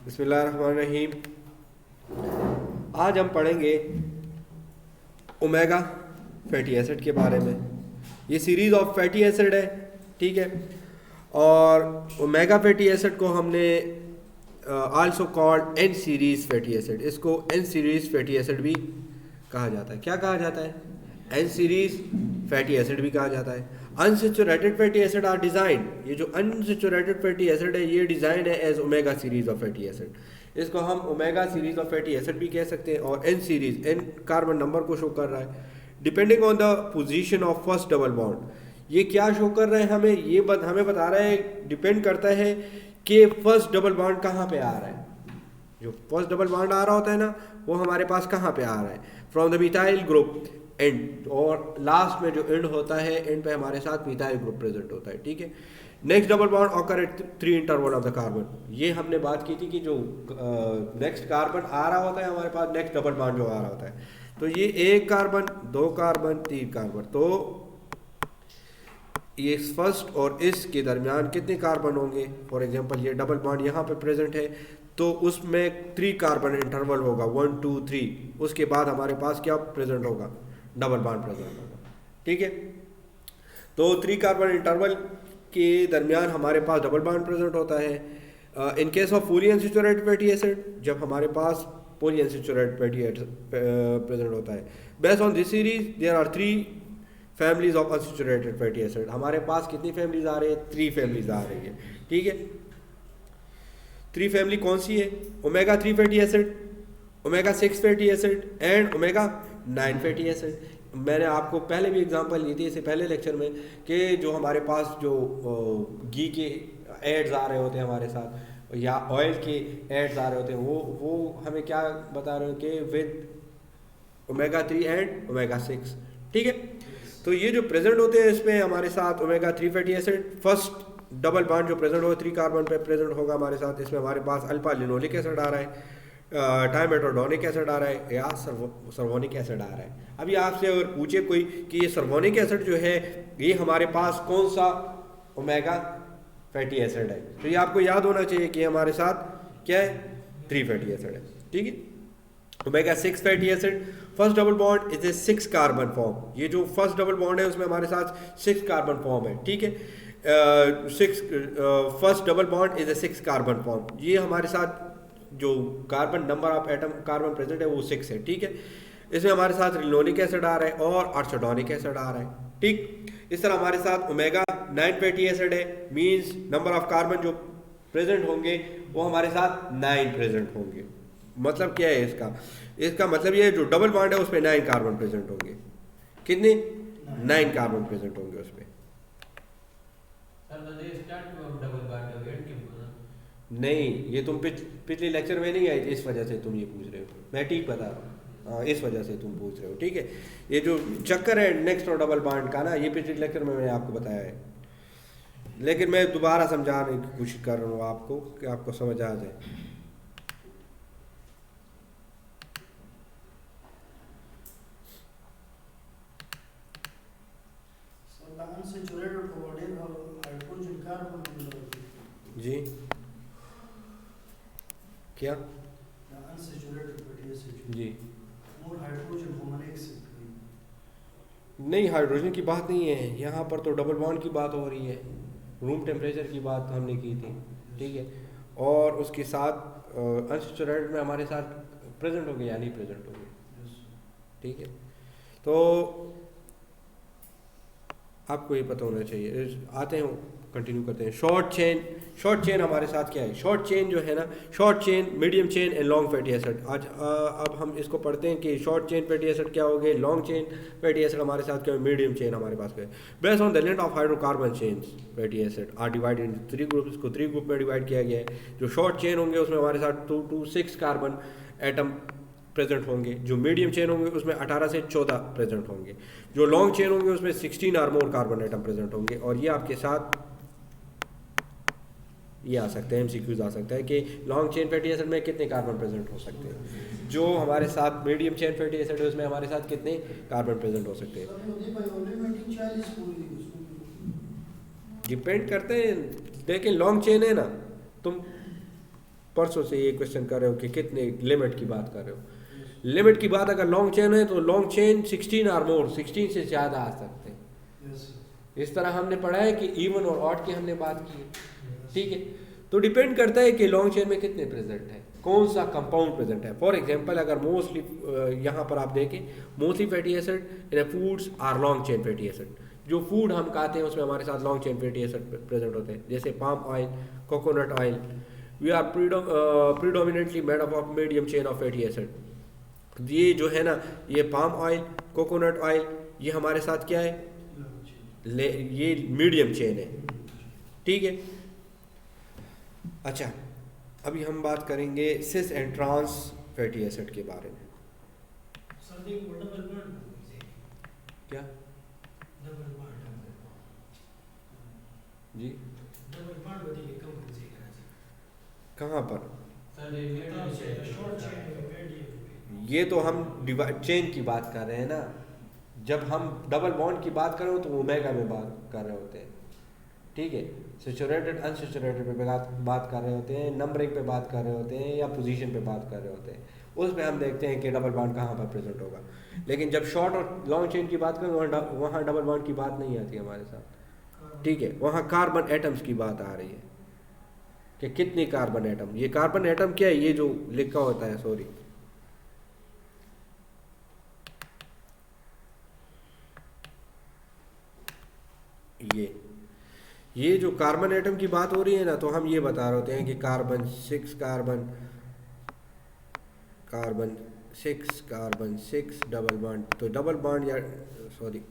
बिस्मिल्लाहिर्रहमानिर्रहीम। आज हम पढ़ेंगे ओमेगा फैटी एसिड के बारे में। ये सीरीज़ ऑफ फैटी एसिड है, ठीक है। और ओमेगा फैटी एसिड को हमने also called an series fatty acid, इसको एन सीरीज़ फैटी एसिड भी कहा जाता है। क्या कहा जाता है? एन सीरीज़ फैटी एसिड भी कहा जाता है। Unsaturated fatty acid are design, ये जो अनसैचुरेटेड फैटी एसिड है ये डिज़ाइन है as omega series of fatty acid. इसको हम omega series of fatty acid भी कह सकते हैं। और N series, N carbon number को शो कर रहा है depending on the position of first double bond. ये क्या शो कर रहे हैं हमें? ये हमें बता रहा है, डिपेंड करता है कि फर्स्ट डबल बॉन्ड कहाँ पे आ रहा है। जो फर्स्ट डबल बॉन्ड आ रहा होता है ना, वो हमारे पास कहाँ पे आ रहा है? From the methyl group and, और लास्ट में जो एंड होता है, एंड पे हमारे साथ मिथाइल ग्रुप प्रेजेंट होता है, ठीक है। Next double bond occur eight 3 interval of the carbon. ये हमने बात की थी कि जो नेक्स्ट कार्बन आ रहा होता है हमारे पास, नेक्स्ट डबल बॉन्ड जो आ रहा होता है, तो ये 1 कार्बन 2 कार्बन 3 कार्बन, तो ये फर्स्ट और इसके दरमियान कितने कार्बन होंगे? फॉर एग्जांपल ये डबल बॉन्ड यहाँ पे प्रेजेंट है, तो उसमें 3 कार्बन इंटरवल होगा, 1 2 3। उसके बाद हमारे पास क्या प्रेजेंट होगा? डबल बॉन्ड प्रेजेंट होगा, ठीक है। तो 3 कार्बन इंटरवल के दरमियान हमारे पास डबल बॉन्ड प्रेजेंट होता है। In case of fully unsaturated fatty acid, जब हमारे पास poly unsaturated fatty acid present होता है, based on this series there are 3 families of unsaturated fatty acid. हमारे पास कितनी फैमिलीज आ रही है? 3 फैमिलीज आ रही है, ठीक है। 3 फैमिली कौन सी है? Omega 3 fatty acid, omega 6 fatty acid and omega 9 fatty acid. मैंने आपको पहले भी एग्जांपल ली थी इससे पहले लेक्चर में कि जो हमारे पास जो घी के एड्स आ रहे होते हैं हमारे साथ, या ऑयल के एड्स आ रहे होते हैं, वो हमें क्या बता रहे हो कि विद ओमेगा 3 एंड ओमेगा 6, ठीक है। तो ये जो प्रेजेंट होते हैं इसमें हमारे साथ omega 3 fatty acid, first double bond जो प्रेजेंट होगा 3 कार्बन पे प्रेजेंट होगा हमारे साथ। इसमें हमारे पास अल्फा लिनोलिक एसिड आ रहा है, टाइमेटोडोनिक एसिड आ रहा है, या सर्वोनिक एसिड आ रहा है। अभी आपसे अगर पूछे कोई कि ये सर्वोनिक एसिड जो है ये हमारे पास कौन सा ओमेगा फैटी एसिड है, तो ये आपको याद होना चाहिए कि हमारे साथ क्या है? 3 फैटी एसिड है, ठीक है। Omega 6 fatty acid, first double bond is a 6 carbon form. ये जो फर्स्ट डबल बॉन्ड है उसमें हमारे साथ 6 कार्बन फॉर्म है, ठीक है। First double bond is a 6 carbon form. ये हमारे साथ जो carbon number of atom carbon present है वो 6 है, ठीक है। इसमें हमारे साथ लिनोलिक एसिड आ रहा है और आर्चोडोनिक एसिड आ रहा है, ठीक। इस तरह हमारे साथ ओमेगा 9 फैटी एसिड है, मींस नंबर ऑफ कार्बन जो प्रेजेंट होंगे वो हमारे साथ 9 प्रेजेंट होंगे। मतलब क्या है इसका? इसका मतलब ये जो डबल बॉन्ड है उसमें 9 कार्बन प्रेजेंट होंगे। कितने? 9 कार्बन प्रेजेंट होंगे उसमें। नहीं, ये तुम पिछले लेक्चर में नहीं आए थे, इस वजह से तुम ये पूछ रहे हो। मैं ठीक बता रहा हूँ, हाँ, इस वजह से तुम पूछ रहे हो, ठीक है। ये जो चक्कर है नेक्स्ट और डबल बॉन्ड का ना, ये पिछले लेक्चर में मैंने आपको बताया है, लेकिन मैं दोबारा समझाने की कोशिश कर रहा हूँ आपको कि आपको समझ आ जाए। जी क्या? जी नहीं, हाइड्रोजन की बात नहीं है यहाँ पर, तो डबल बॉन्ड की बात हो रही है, रूम टेम्परेचर की बात हमने की थी, ठीक है। और उसके साथ अनसैचुरेटेड में हमारे साथ प्रेजेंट होंगे या नहीं प्रेजेंट होंगे, ठीक है। तो आपको ये पता होना चाहिए। आते हैं, कंटिन्यू करते हैं। शॉर्ट चेन हमारे साथ क्या है? शॉर्ट चेन जो है ना, short chain, medium chain and long fatty acid. आज अब हम इसको पढ़ते हैं कि शॉर्ट चेन फैटी एसिड क्या हो गए, लॉन्ग चेन फैटी एसिड हमारे साथ क्या है, मीडियम चेन हमारे पास क्या है। Based on the length of hydrocarbon chains fatty acid are divided in 3 groups. को 3 ग्रुप में डिवाइड किया गया है। जो शॉर्ट चेन होंगे उसमें हमारे साथ 2 to 6 कार्बन एटम प्रेजेंट होंगे। जो मीडियम चेन होंगे उसमें 18 से 14 प्रेजेंट होंगे। जो लॉन्ग चेन होंगे उसमें 16 और मोर कार्बन एटम प्रेजेंट होंगे। और ये आपके साथ ये आ सकते हैं, एमसीक्यूज आ सकता है कि लॉन्ग चेन फैटी एसिड में कितने कार्बन प्रेजेंट हो सकते हैं। जो हमारे साथ मीडियम चेन फैटी एसिड है उसमें हमारे साथ कितने कार्बन प्रेजेंट हो सकते हैं। डिपेंड करते हैं, लेकिन लॉन्ग चेन है ना, तुम परसों से ये क्वेश्चन कर रहे हो कि कितने लिमिट की बात कर रहे हो। लिमिट की बात अगर लॉन्ग चेन है तो लॉन्ग चेन 16 और मोर, 16 से ज़्यादा आ सकते हैं। इस तरह हमने पढ़ा है कि इवन और ऑड की हमने बात की है, ठीक है। तो डिपेंड करता है कि लॉन्ग चेन में कितने प्रेजेंट है, कौन सा कंपाउंड प्रेजेंट है। फॉर एग्जांपल अगर मोस्टली यहाँ पर आप देखें, mostly fatty acid in foods are long chain fatty acid. जो फूड हम खाते हैं उसमें हमारे साथ long chain fatty acid present होते हैं, जैसे palm oil, coconut oil. We are predominantly made up of medium chain of fatty acid. ये जो है ना, ये पाम ऑयल, कोकोनट ऑयल, ये हमारे साथ क्या है, ये मीडियम चेन है, ठीक है। अच्छा, अभी हम बात करेंगे cis and trans fatty acid के बारे में। क्या जी, कहाँ पर? ये तो हम चेन की बात कर रहे हैं ना। जब हम डबल बॉन्ड की बात कर रहे हो तो ओमेगा में बात कर रहे होते हैं, ठीक है। सैचुरेटेड अनसैचुरेटेड पे बात कर रहे होते हैं, नंबरिंग पे बात कर रहे होते हैं, या पोजीशन पे बात कर रहे होते हैं। उसमें हम देखते हैं कि डबल बॉन्ड कहाँ पर प्रेजेंट होगा। लेकिन जब शॉर्ट और लॉन्ग चेन की बात करें वहाँ डबल बॉन्ड की बात नहीं आती हमारे साथ, ठीक है। वहाँ कार्बन एटम्स की बात आ रही है कि कितने कार्बन एटम। ये कार्बन एटम क्या है, ये जो लिखा होता है, सॉरी, ये जो कार्बन एटम की बात हो रही है ना, तो हम ये बता रहे होते हैं कि कार्बन 6 कार्बन 6 डबल बॉन्ड। तो डबल बॉन्ड या सॉरी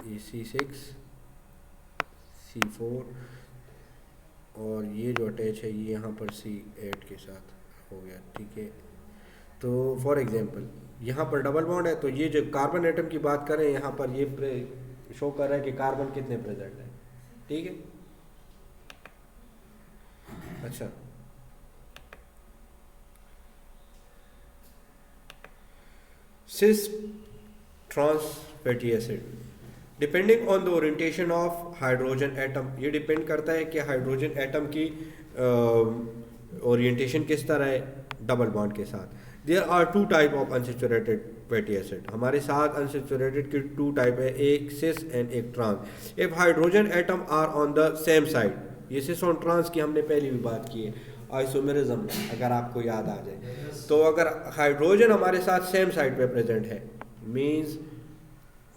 ये C6 C4 और ये जो अटैच है ये यहाँ पर C8 के साथ हो गया, ठीक है। तो फॉर एग्जांपल यहाँ पर डबल बॉन्ड है, तो ये जो कार्बन एटम की बात करें यहाँ पर ये शो कर रहा है कि कार्बन कितने प्रेजेंट है, ठीक है। अच्छा, cis trans fatty acid depending on the orientation of hydrogen atom. ये डिपेंड करता है कि हाइड्रोजन एटम की ओरिएंटेशन किस तरह है डबल बॉन्ड के साथ। There are 2 type of unsaturated fatty acid. हमारे साथ अनसैचुरेटेड की 2 टाइप है, एक सिस एंड एक trans. If hydrogen atom are on the same side, ये सिस और ट्रांस की हमने पहले भी बात की है, आइसोमेरिज्म, अगर आपको याद आ जाए। तो अगर हाइड्रोजन हमारे साथ सेम साइड पे प्रेजेंट है, मींस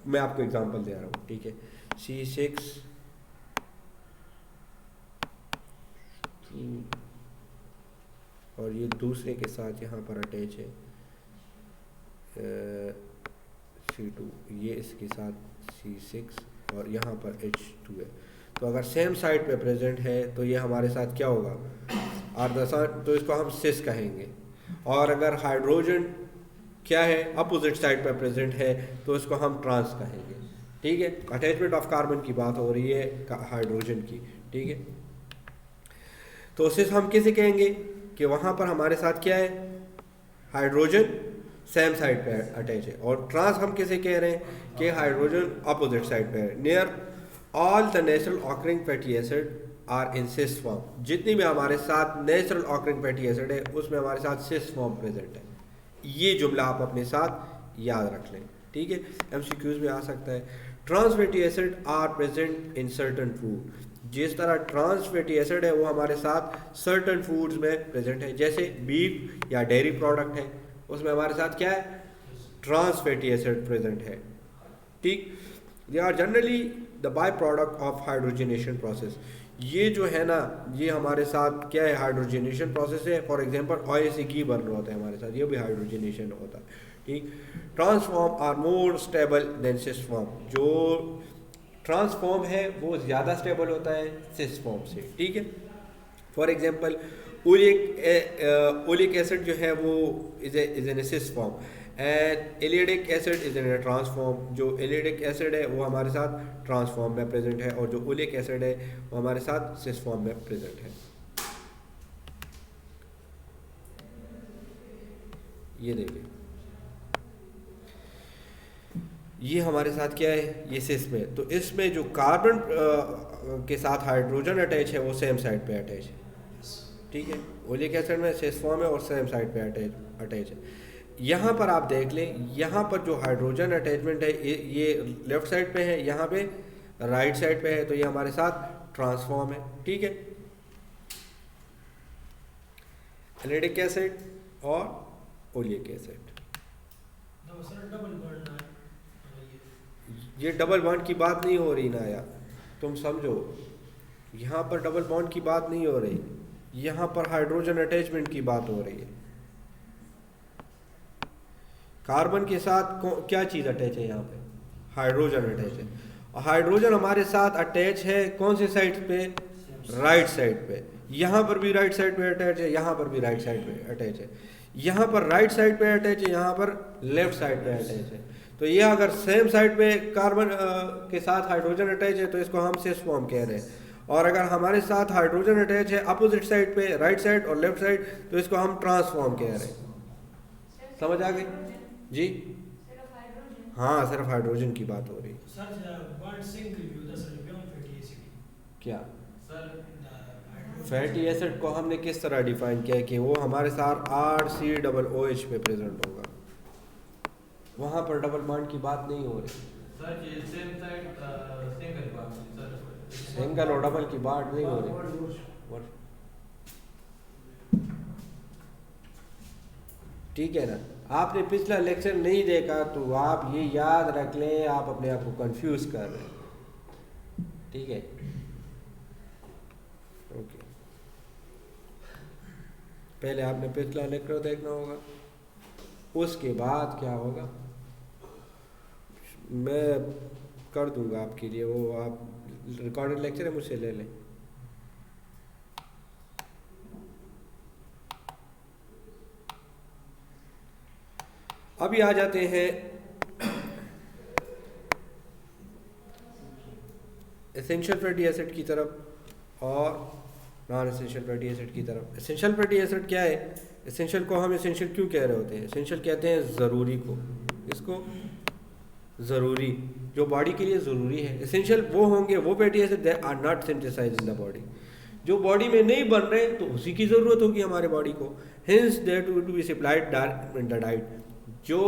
मैं आपको एग्जांपल दे रहा हूँ, ठीक है। C6 और ये दूसरे के साथ यहाँ पर अटैच है C2, ये इसके साथ C6 और यहाँ पर H2 है। तो अगर सेम साइड पे प्रेजेंट है तो ये हमारे साथ क्या होगा, तो इसको हम सिस कहेंगे। और अगर हाइड्रोजन क्या है अपोजिट साइड पे प्रेजेंट है तो इसको हम ट्रांस कहेंगे, ठीक है। अटैचमेंट ऑफ कार्बन की बात हो रही है हाइड्रोजन की, ठीक है। तो सिस हम किसे कहेंगे कि वहाँ पर हमारे साथ क्या है, हाइड्रोजन सेम साइड पे अटैच है। और ट्रांस हम किसे कह रहे हैं कि हाइड्रोजन अपोजिट साइड पे है। Near all the natural occurring fatty acid are in cis form. जितनी भी हमारे साथ नेचुरल ऑकरिंग फैटी एसिड है उसमें हमारे साथ सिस फॉर्म प्रेजेंट है। ये जुमला आप अपने साथ याद रख लें, ठीक है। MCQs में आ सकता है। Trans fatty acid are present in certain food. जिस तरह ट्रांस फैटी एसिड है वो हमारे साथ सर्टन फूड्स में प्रेजेंट है, जैसे बीफ या डेयरी प्रोडक्ट है, उसमें हमारे साथ क्या है, ट्रांस फैटी एसिड प्रेजेंट है, ठीक। They are generally the by product of hydrogenation process. ये जो है ना, ये हमारे साथ क्या है, हाइड्रोजनेशन प्रोसेस है। फॉर एग्जांपल ऑयल से घी बन रहा होता है हमारे साथ, ये भी हाइड्रोजनेशन होता है, ठीक। Trans form are more stable than cis form. जो ट्रांसफॉर्म है वो ज़्यादा स्टेबल होता है सिस फॉर्म से, ठीक है। फॉर एग्जांपल ओलिक एसिड जो है वो is an cis form and elaidic acid is in trans form. जो एलिडिक एसिड है वो हमारे साथ ट्रांसफॉर्म में प्रेजेंट है और जो ओलिक एसिड है वो हमारे साथ सिस फॉर्म में प्रेजेंट है। ये देखिए, ये हमारे साथ क्या है, ये सिस में। तो इसमें जो कार्बन के साथ हाइड्रोजन अटैच है वो सेम साइड पे अटैच है, ठीक है, ओलिक एसिड में सेस फॉर्म है और सेम साइड पे अटैच है। यहाँ पर आप देख लें, यहाँ पर जो हाइड्रोजन अटैचमेंट है ये लेफ्ट साइड पे है, यहाँ पे राइट साइड पे है, तो ये हमारे साथ ट्रांसफॉर्म है। ठीक है, एलिडिक एसिड और ओलिक एसिड, ये डबल बॉन्ड की बात नहीं हो रही ना यार, तुम समझो, यहाँ पर डबल बॉन्ड की बात नहीं हो रही, यहाँ पर हाइड्रोजन अटैचमेंट की बात हो रही है। कार्बन के साथ क्या चीज़ अटैच है यहाँ पे? हाइड्रोजन अटैच है, और हाइड्रोजन हमारे साथ अटैच है कौन से साइड पे? राइट साइड पे। यहाँ पर भी राइट साइड पे अटैच है, यहाँ पर भी राइट साइड पे अटैच है, यहाँ पर राइट साइड पे अटैच है, यहाँ पर लेफ्ट साइड पे अटैच है। तो ये अगर सेम साइड पे कार्बन के साथ हाइड्रोजन अटैच है तो इसको हम सेस फॉर्म कह रहे हैं, और अगर हमारे साथ हाइड्रोजन अटैच है अपोजिट साइड पे, राइट साइड और लेफ्ट साइड, तो इसको हम ट्रांसफॉर्म कह रहे हैं। समझ आ गई जी? हाँ, सिर्फ हाइड्रोजन की बात हो रही है। क्या फैटी एसिड को हमने किस तरह डिफाइन किया कि वो हमारे साथ RCOOH पे प्रेजेंट होगा, वहाँ पर डबल बॉन्ड की बात नहीं हो रही। सिंगल और डबल की बात नहीं हो रही, ठीक है ना? आपने पिछला लेक्चर नहीं देखा तो आप ये याद रख लें, आप अपने आप को कंफ्यूज कर रहे हैं। ठीक है, ओके, पहले आपने पिछला लेक्चर देखना होगा, उसके बाद क्या होगा मैं कर दूंगा आपके लिए, वो आप रिकॉर्डेड लेक्चर है मुझसे ले लें। अभी आ जाते हैं एसेंशियल फैटी एसिड की तरफ और नॉन एसेंशियल फैटी एसिड की तरफ। एसेंशियल फैटी एसिड क्या है? एसेंशियल को हम एसेंशियल क्यों कह रहे होते हैं? एसेंशियल कहते हैं ज़रूरी को, इसको ज़रूरी, जो बॉडी के लिए ज़रूरी है। एसेंशियल वो होंगे वो fatty acid that are not synthesised in the body, जो बॉडी में नहीं बन रहे तो उसी की ज़रूरत होगी हमारे बॉडी को, hence that to be supplied in the diet. जो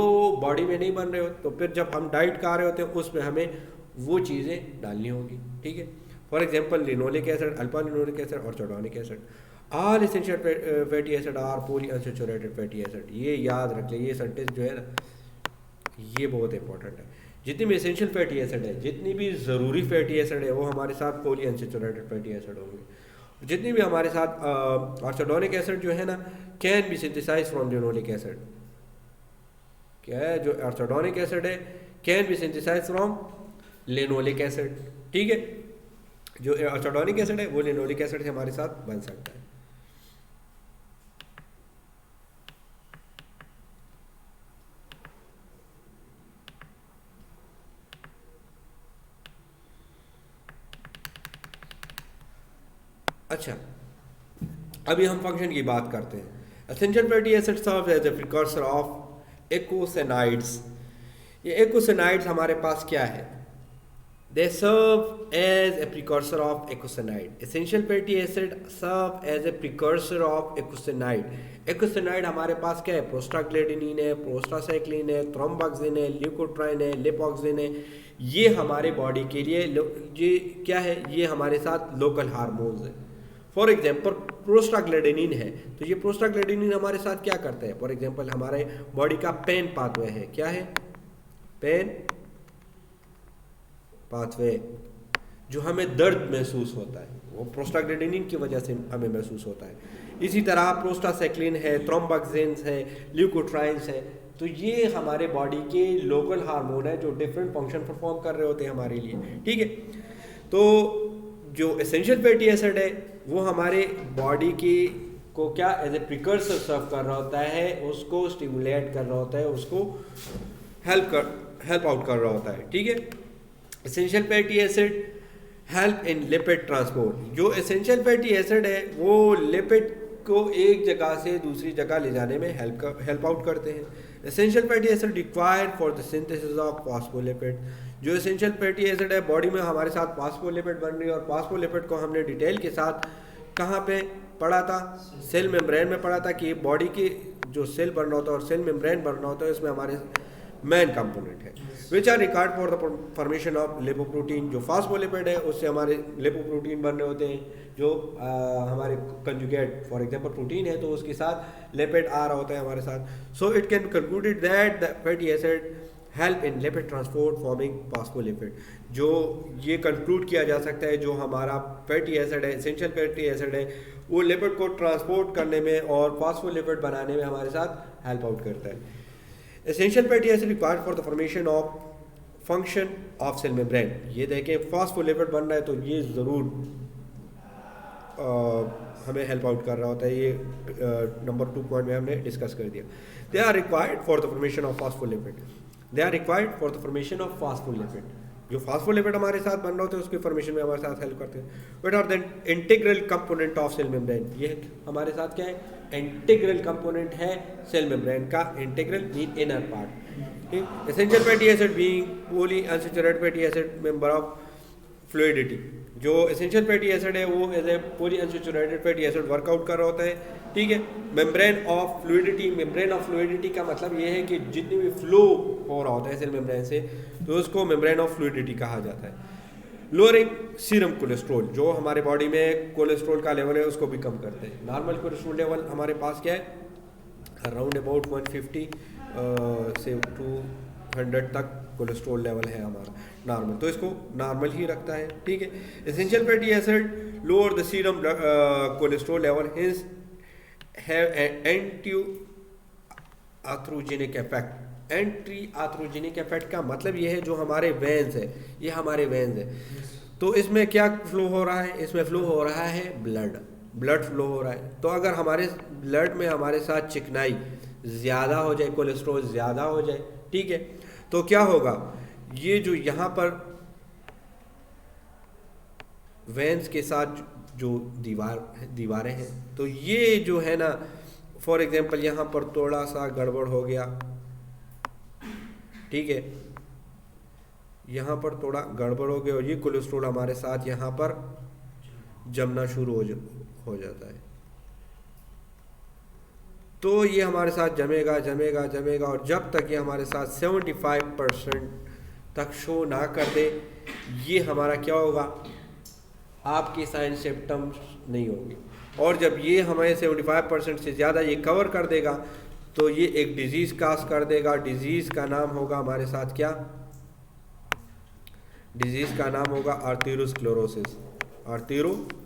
बॉडी में नहीं बन रहे हो तो फिर जब हम डाइट खा रहे होते हैं उसमें हमें वो चीज़ें डालनी होगी। ठीक है, for example linoleic acid, alpha linoleic acid और चौडानिक acid. All essential fatty acid are polyunsaturated fatty acid. ये याद रख ले, ये सेंटेंस जो है ना ये बहुत इंपॉर्टेंट है। जितनी भी एसेंशियल फैटी एसिड है, जितनी भी ज़रूरी फैटी एसिड है, वो हमारे साथ पॉलीअनसैचुरेटेड फैटी एसिड होंगे। जितनी भी हमारे साथ ऑर्थोडोनिक एसिड जो है ना can be synthesize from linoleic acid. क्या है? जो ऑर्थोडोनिक एसिड है can be synthesize from linoleic acid. ठीक है, जो ऑर्थोडोनिक एसिड है वो लिनोलिक एसिड से हमारे साथ बन सकता है। अच्छा, अभी हम फंक्शन की बात करते हैं। Essential fatty acid serve as a precursor of eicosanoids. ये एकोसेनाइड्स हमारे पास क्या है? They serve as a precursor of eicosanoid. Essential fatty acid serve as a precursor of eicosanoid. Eicosanoid हमारे पास क्या है? प्रोस्टाग्लैंडिनिन है, प्रोस्टासाइक्लिन है, थ्रोम्बोक्सिन है, ल्यूकोट्राइन है, लिपोक्सिन है। ये हमारे बॉडी के लिए ये क्या है? ये हमारे साथ लोकल हार्मोन्स है। फॉर एग्जाम्पल प्रोस्टाग्लैंडिनिन है, तो ये प्रोस्टाग्लैंडिनिन हमारे साथ क्या करता है? फॉर एग्जाम्पल हमारे बॉडी का पेन पाथवे है। क्या है? पेन पाथवे, जो हमें दर्द महसूस होता है वो प्रोस्टाग्लैंडिनिन की वजह से हमें महसूस होता है। इसी तरह प्रोस्टासाइक्लिन है, थ्रोम्बोक्सिन्स है, ल्यूकोट्राइन्स है। तो ये हमारे बॉडी के लोकल हार्मोन है जो डिफरेंट फंक्शन परफॉर्म कर रहे होते हैं हमारे लिए। ठीक है, तो जो एसेंशियल फैटी एसिड है वो हमारे बॉडी की को क्या एज ए प्रिकर्सर सर्व कर रहा होता है, उसको स्टिमुलेट कर रहा होता है, उसको हेल्प आउट कर रहा होता है। ठीक है, essential fatty acid help in lipid transport. जो एसेंशियल फैटी एसिड है वो लिपिड को एक जगह से दूसरी जगह ले जाने में हेल्प आउट करते हैं। Essential fatty acid required for the synthesis of phospholipid. जो एसेंशियल फैटी एसिड है बॉडी में हमारे साथ फॉस्फोलिपिड बन रही है, और फॉस्फोलिपिड को हमने डिटेल के साथ कहाँ पे पढ़ा था, सेल मेम्ब्रेन में पढ़ा था कि बॉडी की जो सेल बन रहा होता है और सेल मेम्ब्रेन बन रहा होता है, इसमें हमारे मेन कंपोनेंट है which are required for the formation of lipoprotein. जो फास्फोलिपिड है उससे हमारे लिपोप्रोटीन बन रहे होते हैं, जो हमारे कंजुगेट फॉर एग्जांपल प्रोटीन है तो उसके साथ लिपिड आ रहा होता है हमारे साथ। So it can concluded that the fatty acid help in lipid transport forming phospholipid. जो ये कंक्लूड किया जा सकता है जो हमारा फैटी एसिड है, एसेंशियल फैटी एसिड है, वो लिपिड को ट्रांसपोर्ट करने में और फास्फोलिपिड बनाने में हमारे साथ हेल्प आउट करता है। Essential fatty acid required for the formation of function of cell membrane. ये देखें फास्फोलिपिड बन रहा है तो ये ज़रूर हमें हेल्प आउट कर रहा होता है। ये नंबर 2 पॉइंट में हमने डिस्कस कर दिया। They are required for the formation of phospholipid. They are required for the formation of phospholipid. जो फास्फोलिपिड हमारे साथ बन रहा होता है उसके फॉर्मेशन में हमारे साथ हेल्प करते हैं। What are the integral component of cell membrane. ये हमारे साथ क्या है, इंटीग्रल कंपोनेंट है सेल मेम्ब्रेन का। Integral mean inner part. Essential fatty acid being poly unsaturated fatty acid member of fluidity. जो एसेंशियल फैटी एसिड है वो as a poly unsaturated fatty acid work out कर रहा होता है, ठीक है। Membrane of fluidity. Membrane of fluidity का मतलब ये है कि जितनी भी फ्लो हो रहा होता है सेल मेम्ब्रेन से तो उसको मेम्ब्रेन ऑफ फ्लूइडिटी कहा जाता है। Lowering serum cholesterol. जो हमारे बॉडी में कोलेस्ट्रॉल का लेवल है उसको भी कम करते हैं। नॉर्मल कोलेस्ट्रॉल लेवल हमारे पास क्या है, अराउंड अबाउट 150 से 200 तक कोलेस्ट्रॉल लेवल है हमारा नॉर्मल, तो इसको नॉर्मल ही रखता है, ठीक है। Essential fatty acid lower the serum cholesterol level hence have anti atherogenic effect. Anti atherogenic effect का मतलब ये है जो हमारे वेन्स है, ये हमारे वेन्स है तो इसमें क्या फ्लो हो रहा है, इसमें फ्लो हो रहा है ब्लड फ्लो हो रहा है। तो अगर हमारे ब्लड में हमारे साथ चिकनाई ज़्यादा हो जाए, कोलेस्ट्रॉल ज़्यादा हो जाए, ठीक है, तो क्या होगा, ये जो यहाँ पर वेन्स के साथ जो दीवारें हैं तो ये जो है ना, फॉर एग्जांपल यहाँ पर थोड़ा सा गड़बड़ हो गया, ठीक है, यहाँ पर थोड़ा गड़बड़ हो गया और ये कोलेस्ट्रॉल हमारे साथ यहाँ पर जमना शुरू हो जाता है। तो ये हमारे साथ जमेगा और जब तक ये हमारे साथ 75% तक शो ना कर दे, ये हमारा क्या होगा, आपके साइन सिम्टम्स नहीं होंगे। और जब ये हमें 75% से ज़्यादा ये कवर कर देगा तो ये एक डिजीज़ काज कर देगा। डिजीज़ का नाम होगा हमारे साथ क्या, डिजीज़ का नाम होगा आर्थेरोस्क्लेरोसिस। आर्थेरोस्क्लेरोसिस,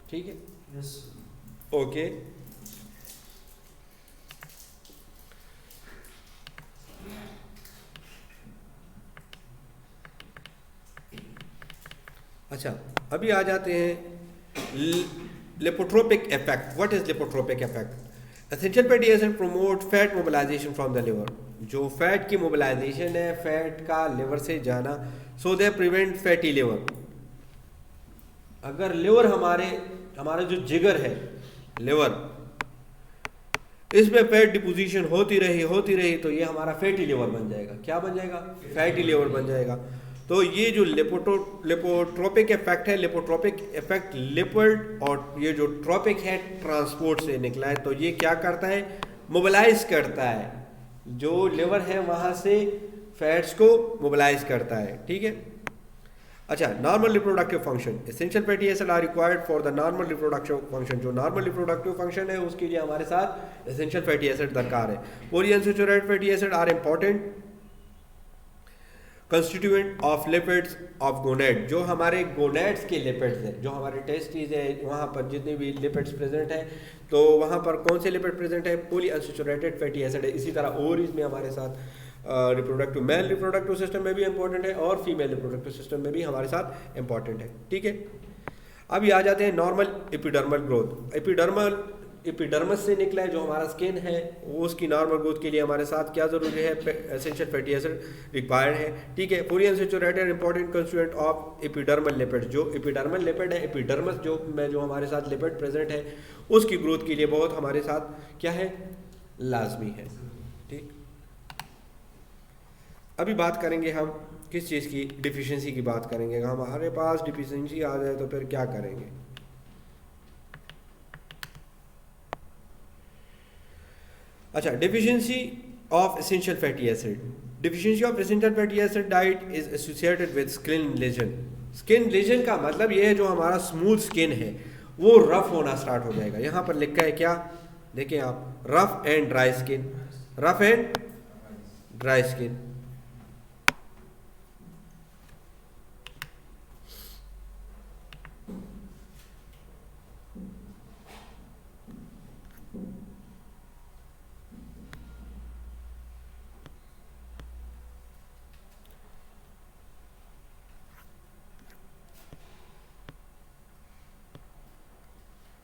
ठीक है, ओके। अच्छा, अभी आ जाते हैं lipotropic effect. What is lipotropic effect? Essential fatty acid promote fat mobilisation from the liver. जो फैट की मोबिलाइजेशन है, फैट का लिवर से जाना, so they prevent fatty liver. अगर लिवर हमारा जो जिगर है, लिवर, इसमें फैट डिपोजिशन होती रही तो ये हमारा फैटी लिवर बन जाएगा। क्या बन जाएगा? फैटी लिवर बन जाएगा। तो ये जो लिपोट्रोपिक इफेक्ट है, लिपोट्रोपिक इफेक्ट लिपिड और ये जो ट्रोपिक है ट्रांसपोर्ट से निकला है, तो ये क्या करता है, मोबिलाइज करता है। जो लिवर है वहाँ से फैट्स को मोबिलाइज करता है, ठीक है। अच्छा, normal reproductive function. Essential fatty acid are required for the normal reproductive function. जो नॉर्मल रिप्रोडक्टिव फंक्शन है उसके लिए हमारे साथ एसेंशियल फैटी एसिड दरकार है। Polyunsaturated fatty acid are important constituent of lipids of gonad. जो हमारे गोनेड्स के लिपिड्स हैं, जो हमारे टेस्टिस है, वहाँ पर जितने भी लिपिड्स प्रेजेंट हैं, तो वहाँ पर कौन से लिपिड प्रेजेंट है? पॉलीअनसैचुरेटेड फैटी एसिड है। इसी तरह ओवरीज में हमारे साथ रिप्रोडक्टिव, मेल रिप्रोडक्टिव सिस्टम में भी इंपॉर्टेंट है और फीमेल रिप्रोडक्टिव सिस्टम में भी हमारे साथ इंपॉर्टेंट है, ठीक है। अभी आ जाते हैं नॉर्मल एपिडर्मल ग्रोथ। एपिडर्मस से निकला है जो हमारा स्किन है, वो उसकी नॉर्मल ग्रोथ के लिए हमारे साथ क्या ज़रूरी है? एसेंशियल फैटी एसिड रिक्वायर्ड है, ठीक है। Polyunsaturated important constituent of epidermal lipid. जो एपिडर्मल लिपिड है, एपिडर्मस जो हमारे साथ लिपिड प्रेजेंट है, उसकी ग्रोथ के लिए बहुत हमारे साथ क्या है? लाजमी है, ठीक। अभी बात करेंगे हम किस चीज़ की डिफिशिएंसी की बात करेंगे। अगर हमारे पास डिफिशिएंसी आ जाए तो फिर क्या करेंगे। अच्छा, deficiency of essential fatty acid. Deficiency of essential fatty acid diet is associated with skin lesion. Skin lesion का मतलब ये है जो हमारा स्मूथ स्किन है वो रफ होना स्टार्ट हो जाएगा। यहाँ पर लिखा है क्या, देखें आप, rough and dry skin, rough and dry skin.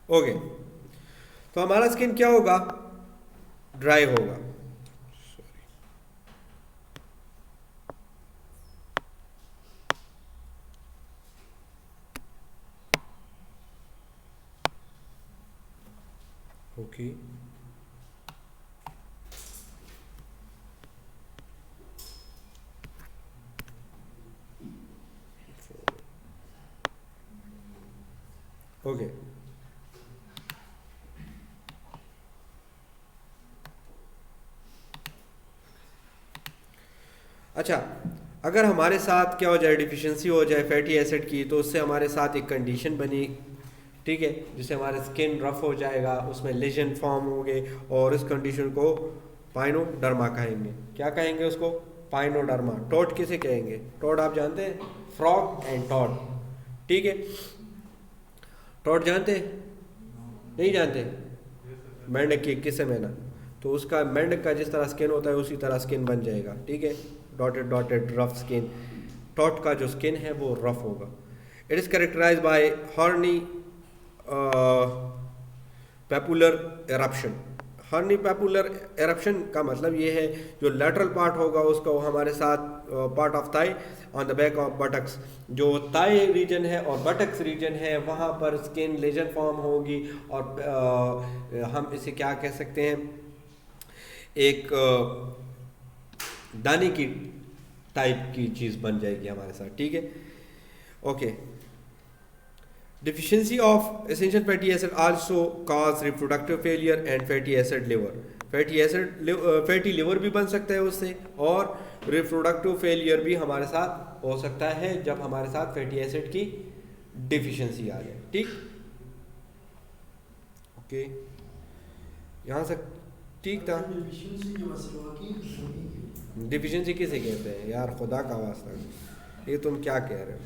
Okay, तो हमारा स्किन क्या होगा, ड्राई होगा। ओके, ओके, अच्छा, अगर हमारे साथ क्या हो जाए, डिफिशिएंसी हो जाए फैटी एसिड की, तो उससे हमारे साथ एक कंडीशन बनी, ठीक है, जिससे हमारा स्किन रफ हो जाएगा, उसमें लेजन फॉर्म होंगे और इस कंडीशन को पाइनोडर्मा कहेंगे। क्या कहेंगे उसको, पाइनोडर्मा। टॉड किसे कहेंगे, टॉड आप जानते हैं, फ्रॉग एंड टॉड, ठीक है। टॉड जानते हैं, नहीं जानते, मेंढक की किसे मैना, तो उसका मेंढक का जिस तरह स्किन होता है उसी तरह स्किन बन जाएगा, ठीक है, dotted dotted rough skin. Toad का जो स्किन है वो रफ होगा। It is characterise by horny papular eruption. Horny papular eruption का मतलब ये है जो लेटरल पार्ट होगा उसका वो हमारे साथ part of thigh on the back of buttocks, जो थाई रीजन है और बटक्स रीजन है वहाँ पर स्किन लेजन फॉर्म होगी और हम इसे क्या कह सकते हैं, एक दाने की टाइप की चीज़ बन जाएगी हमारे साथ, ठीक है। Okay, deficiency of essential fatty acid also cause reproductive failure and fatty acid liver। Fatty liver भी बन सकता है उससे और रिप्रोडक्टिव फेलियर भी हमारे साथ हो सकता है जब हमारे साथ फैटी एसिड की डिफिशिएंसी आ जाए, ठीक। ओके, यहाँ से ठीक था। डिफिशिएंसी किसे कहते हैं यार, खुदा का वास्ता, ये तुम क्या कह रहे हो,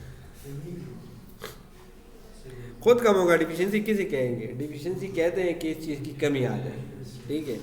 खुद कम होगा। डिफिशिएंसी किसे कहेंगे, डिफिशिएंसी कहते हैं कि इस चीज़ की कमी आ जाए, ठीक है।